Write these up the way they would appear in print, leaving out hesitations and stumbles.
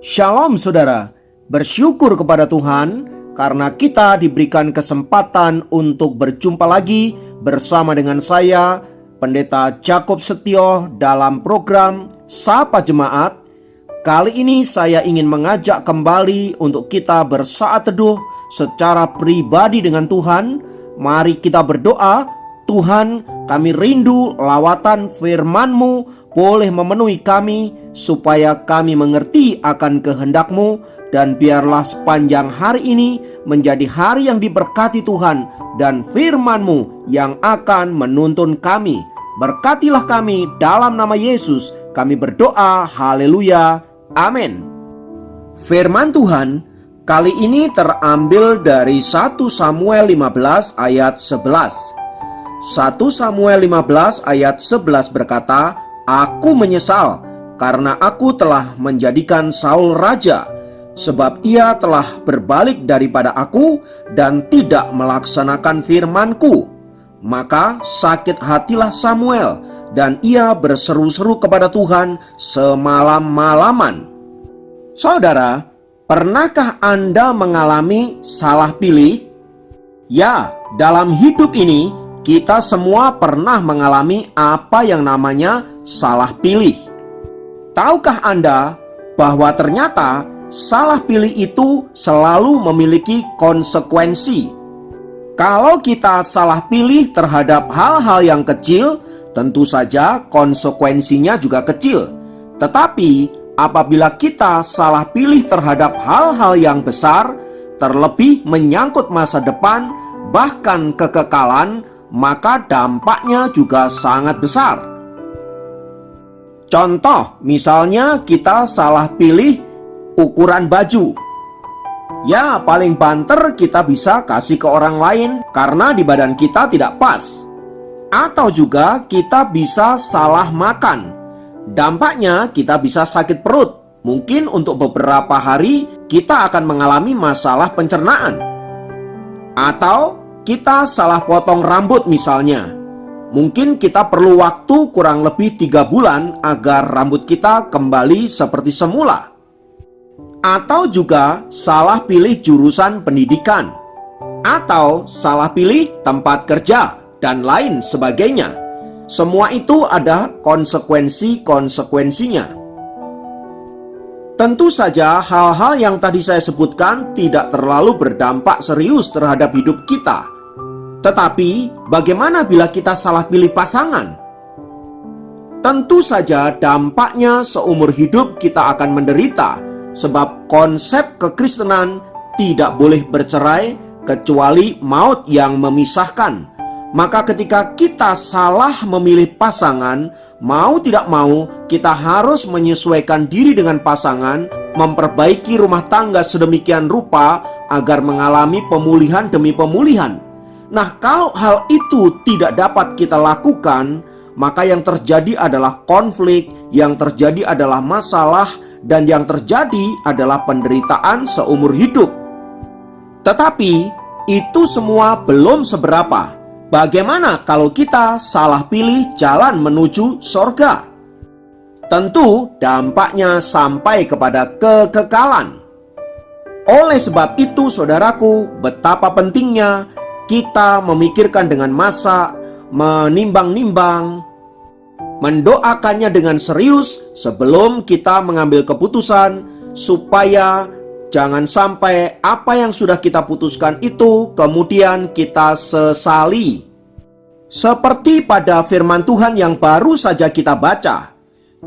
Shalom saudara, bersyukur kepada Tuhan karena kita diberikan kesempatan untuk berjumpa lagi bersama dengan saya, Pendeta Jakob Setio dalam program Sapa Jemaat. Kali ini saya ingin mengajak kembali untuk kita bersaat teduh secara pribadi dengan Tuhan. Mari kita berdoa. Tuhan, kami rindu lawatan firman-Mu boleh memenuhi kami supaya kami mengerti akan kehendak-Mu, dan biarlah sepanjang hari ini menjadi hari yang diberkati Tuhan dan firman-Mu yang akan menuntun kami. Berkatilah kami dalam nama Yesus kami berdoa, haleluya, amin. Firman Tuhan kali ini terambil dari 1 Samuel 15 ayat 11. 1 Samuel 15 ayat 11 berkata, "Aku menyesal karena aku telah menjadikan Saul raja, sebab ia telah berbalik daripada aku dan tidak melaksanakan firman-Ku." Maka sakit hatilah Samuel dan ia berseru-seru kepada Tuhan semalam-malaman. Saudara, pernahkah Anda mengalami salah pilih? Ya, dalam hidup ini kita semua pernah mengalami apa yang namanya salah pilih. Tahukah Anda bahwa ternyata salah pilih itu selalu memiliki konsekuensi? Kalau kita salah pilih terhadap hal-hal yang kecil, tentu saja konsekuensinya juga kecil. Tetapi apabila kita salah pilih terhadap hal-hal yang besar, terlebih menyangkut masa depan, bahkan kekekalan, maka dampaknya juga sangat besar. Contoh, misalnya kita salah pilih ukuran baju. Ya, paling banter kita bisa kasih ke orang lain karena di badan kita tidak pas. Atau juga kita bisa salah makan. Dampaknya kita bisa sakit perut. Mungkin untuk beberapa hari kita akan mengalami masalah pencernaan. Atau kita salah potong rambut misalnya. Mungkin kita perlu waktu kurang lebih 3 bulan agar rambut kita kembali seperti semula. Atau juga salah pilih jurusan pendidikan. Atau salah pilih tempat kerja dan lain sebagainya. Semua itu ada konsekuensi-konsekuensinya. Tentu saja hal-hal yang tadi saya sebutkan tidak terlalu berdampak serius terhadap hidup kita. Tetapi bagaimana bila kita salah pilih pasangan? Tentu saja dampaknya seumur hidup kita akan menderita, sebab konsep kekristenan tidak boleh bercerai kecuali maut yang memisahkan. Maka ketika kita salah memilih pasangan, mau tidak mau kita harus menyesuaikan diri dengan pasangan, memperbaiki rumah tangga sedemikian rupa agar mengalami pemulihan demi pemulihan. Nah, kalau hal itu tidak dapat kita lakukan, maka yang terjadi adalah konflik, yang terjadi adalah masalah, dan yang terjadi adalah penderitaan seumur hidup. Tetapi itu semua belum seberapa. Bagaimana kalau kita salah pilih jalan menuju sorga? Tentu dampaknya sampai kepada kekekalan. Oleh sebab itu saudaraku, betapa pentingnya kita memikirkan dengan masak, menimbang-nimbang, mendoakannya dengan serius sebelum kita mengambil keputusan, supaya jangan sampai apa yang sudah kita putuskan itu kemudian kita sesali. Seperti pada firman Tuhan yang baru saja kita baca,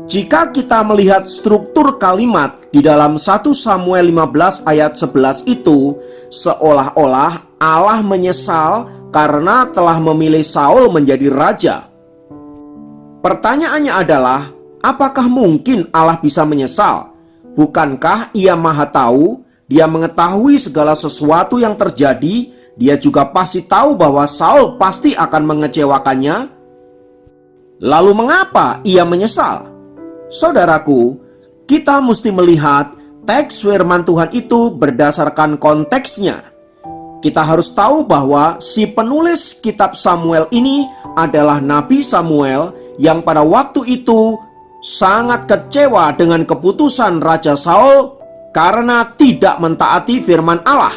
jika kita melihat struktur kalimat di dalam 1 Samuel 15 ayat 11 itu, seolah-olah Allah menyesal karena telah memilih Saul menjadi raja. Pertanyaannya adalah, apakah mungkin Allah bisa menyesal? Bukankah Ia Maha Tahu? Dia mengetahui segala sesuatu yang terjadi. Dia juga pasti tahu bahwa Saul pasti akan mengecewakannya. Lalu mengapa Ia menyesal? Saudaraku, kita mesti melihat teks firman Tuhan itu berdasarkan konteksnya. Kita harus tahu bahwa si penulis kitab Samuel ini adalah Nabi Samuel yang pada waktu itu sangat kecewa dengan keputusan Raja Saul karena tidak mentaati firman Allah.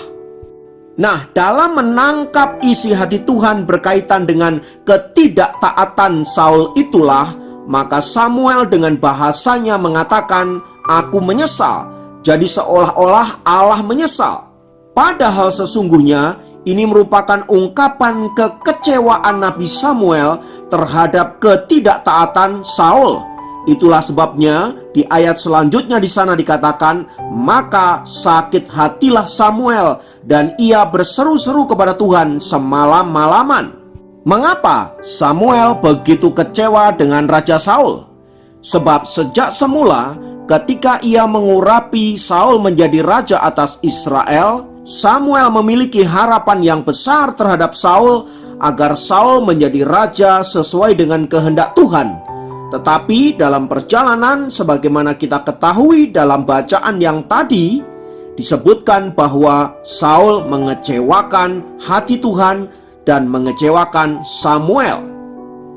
Nah, dalam menangkap isi hati Tuhan berkaitan dengan ketidaktaatan Saul itulah, maka Samuel dengan bahasanya mengatakan, "Aku menyesal." Jadi seolah-olah Allah menyesal. Padahal sesungguhnya ini merupakan ungkapan kekecewaan Nabi Samuel terhadap ketidaktaatan Saul. Itulah sebabnya di ayat selanjutnya di sana dikatakan, "Maka sakit hatilah Samuel dan ia berseru-seru kepada Tuhan semalam-malaman." Mengapa Samuel begitu kecewa dengan Raja Saul? Sebab sejak semula ketika ia mengurapi Saul menjadi raja atas Israel, Samuel memiliki harapan yang besar terhadap Saul agar Saul menjadi raja sesuai dengan kehendak Tuhan. Tetapi dalam perjalanan, sebagaimana kita ketahui dalam bacaan yang tadi, disebutkan bahwa Saul mengecewakan hati Tuhan dan mengecewakan Samuel.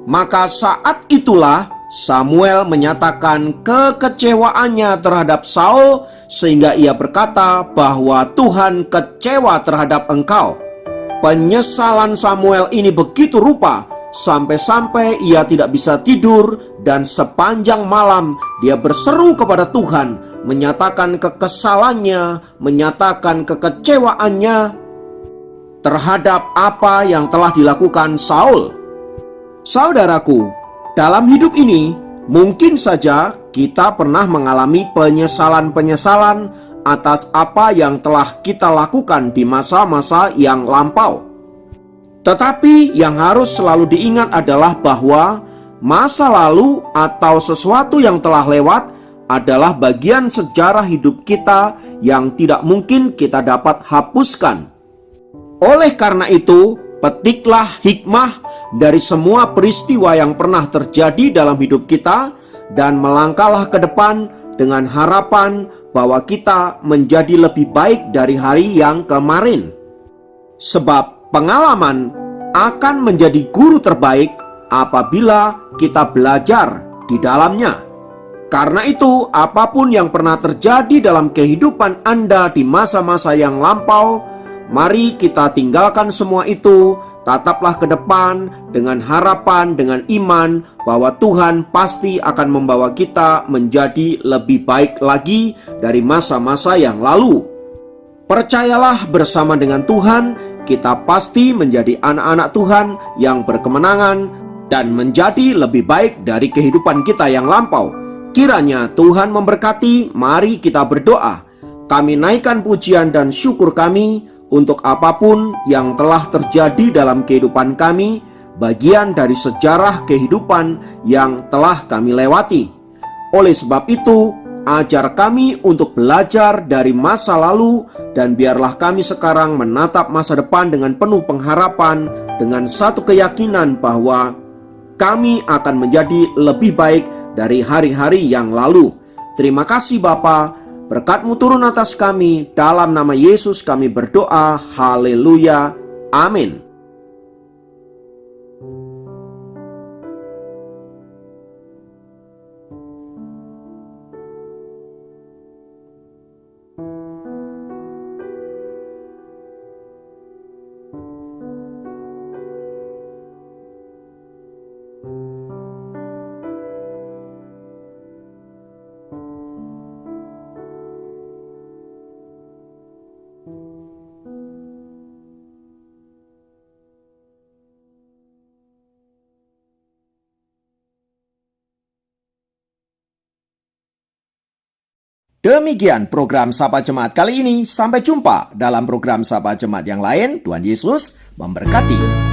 Maka saat itulah Samuel menyatakan kekecewaannya terhadap Saul, sehingga ia berkata bahwa Tuhan kecewa terhadap engkau. Penyesalan Samuel ini begitu rupa sampai-sampai ia tidak bisa tidur, dan sepanjang malam dia berseru kepada Tuhan, menyatakan kekesalannya, menyatakan kekecewaannya terhadap apa yang telah dilakukan Saul. Saudaraku, dalam hidup ini mungkin saja kita pernah mengalami penyesalan-penyesalan atas apa yang telah kita lakukan di masa-masa yang lampau. Tetapi yang harus selalu diingat adalah bahwa masa lalu atau sesuatu yang telah lewat adalah bagian sejarah hidup kita yang tidak mungkin kita dapat hapuskan. Oleh karena itu, petiklah hikmah dari semua peristiwa yang pernah terjadi dalam hidup kita dan melangkahlah ke depan dengan harapan bahwa kita menjadi lebih baik dari hari yang kemarin. Sebab pengalaman akan menjadi guru terbaik apabila kita belajar di dalamnya. Karena itu, apapun yang pernah terjadi dalam kehidupan Anda di masa-masa yang lampau, mari kita tinggalkan semua itu, tataplah ke depan dengan harapan, dengan iman bahwa Tuhan pasti akan membawa kita menjadi lebih baik lagi dari masa-masa yang lalu. Percayalah, bersama dengan Tuhan, kita pasti menjadi anak-anak Tuhan yang berkemenangan dan menjadi lebih baik dari kehidupan kita yang lampau. Kiranya Tuhan memberkati. Mari kita berdoa. Kami naikkan pujian dan syukur kami untuk apapun yang telah terjadi dalam kehidupan kami, bagian dari sejarah kehidupan yang telah kami lewati. Oleh sebab itu, ajar kami untuk belajar dari masa lalu, dan biarlah kami sekarang menatap masa depan dengan penuh pengharapan, dengan satu keyakinan bahwa kami akan menjadi lebih baik dari hari-hari yang lalu. Terima kasih Bapa, berkat-Mu turun atas kami, dalam nama Yesus kami berdoa, haleluya, amin. Demikian program Sapa Jemaat kali ini. Sampai jumpa dalam program Sapa Jemaat yang lain. Tuhan Yesus memberkati.